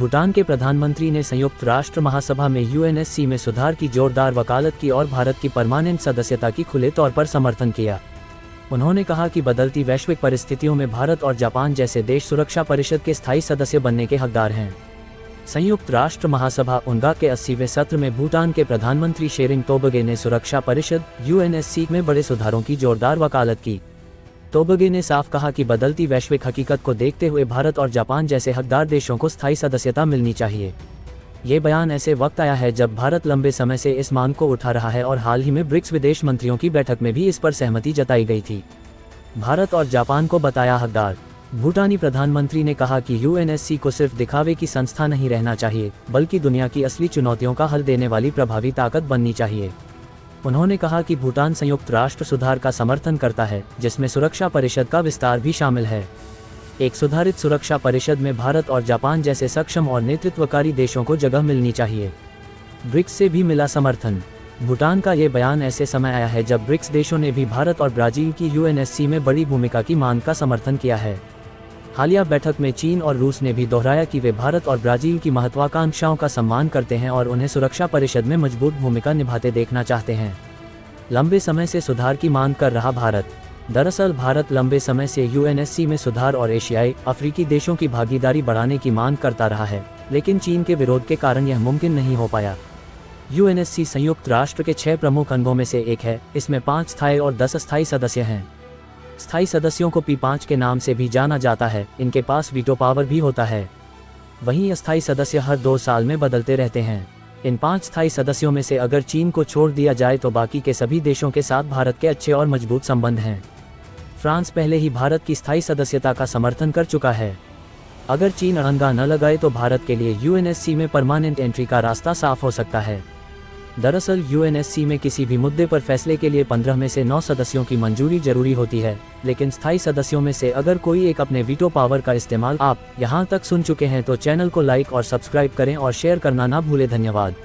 भूटान के प्रधानमंत्री ने संयुक्त राष्ट्र महासभा में यूएनएससी में सुधार की जोरदार वकालत की और भारत की परमानेंट सदस्यता की खुले तौर पर समर्थन किया। उन्होंने कहा कि बदलती वैश्विक परिस्थितियों में भारत और जापान जैसे देश सुरक्षा परिषद के स्थायी सदस्य बनने के हकदार हैं। संयुक्त राष्ट्र महासभा उनगा के 80वें सत्र में भूटान के प्रधानमंत्री शेरिंग तोबगे ने सुरक्षा परिषद यूएनएससी में बड़े सुधारों की जोरदार वकालत की। तोबगे ने साफ कहा कि बदलती वैश्विक हकीकत को देखते हुए भारत और जापान जैसे हकदार देशों को स्थायी सदस्यता मिलनी चाहिए। ये बयान ऐसे वक्त आया है जब भारत लंबे समय से इस मांग को उठा रहा है और हाल ही में ब्रिक्स विदेश मंत्रियों की बैठक में भी इस पर सहमति जताई गई थी। भारत और जापान को बताया हकदार। भूटानी प्रधानमंत्री ने कहा कि यूएनएससी को सिर्फ दिखावे की संस्था नहीं रहना चाहिए, बल्कि दुनिया की असली चुनौतियों का हल देने वाली प्रभावी ताकत बननी चाहिए। उन्होंने कहा कि भूटान संयुक्त राष्ट्र सुधार का समर्थन करता है, जिसमें सुरक्षा परिषद का विस्तार भी शामिल है। एक सुधारित सुरक्षा परिषद में भारत और जापान जैसे सक्षम और नेतृत्वकारी देशों को जगह मिलनी चाहिए। ब्रिक्स से भी मिला समर्थन। भूटान का ये बयान ऐसे समय आया है जब ब्रिक्स देशों ने भी भारत और ब्राजील की यूएनएससी में बड़ी भूमिका की मांग का समर्थन किया है। हालिया बैठक में चीन और रूस ने भी दोहराया कि वे भारत और ब्राजील की महत्वाकांक्षाओं का सम्मान करते हैं और उन्हें सुरक्षा परिषद में मजबूत भूमिका निभाते देखना चाहते हैं। लंबे समय से सुधार की मांग कर रहा भारत। दरअसल भारत लंबे समय से यूएनएससी में सुधार और एशियाई अफ्रीकी देशों की भागीदारी बढ़ाने की मांग करता रहा है, लेकिन चीन के विरोध के कारण यह मुमकिन नहीं हो पाया। यूएनएससी संयुक्त राष्ट्र के 6 प्रमुख अंगों में से एक है। इसमें 5 स्थायी और 10 अस्थायी सदस्य हैं। स्थायी सदस्यों को P5 के नाम से भी जाना जाता है। इनके पास वीटो पावर भी होता है। वहीं अस्थायी सदस्य हर 2 साल में बदलते रहते हैं। इन 5 स्थायी सदस्यों में से अगर चीन को छोड़ दिया जाए तो बाकी के सभी देशों के साथ भारत के अच्छे और मजबूत संबंध हैं। फ्रांस पहले ही भारत की स्थायी सदस्यता का समर्थन कर चुका है। अगर चीन अड़ंगा न लगाए तो भारत के लिए यूएनएससी में परमानेंट एंट्री का रास्ता साफ हो सकता है। दरअसल यूएनएससी में किसी भी मुद्दे पर फैसले के लिए 15 में से 9 सदस्यों की मंजूरी जरूरी होती है, लेकिन स्थायी सदस्यों में से अगर कोई एक अपने वीटो पावर का इस्तेमाल। आप यहां तक सुन चुके हैं तो चैनल को लाइक और सब्सक्राइब करें और शेयर करना ना भूलें। धन्यवाद।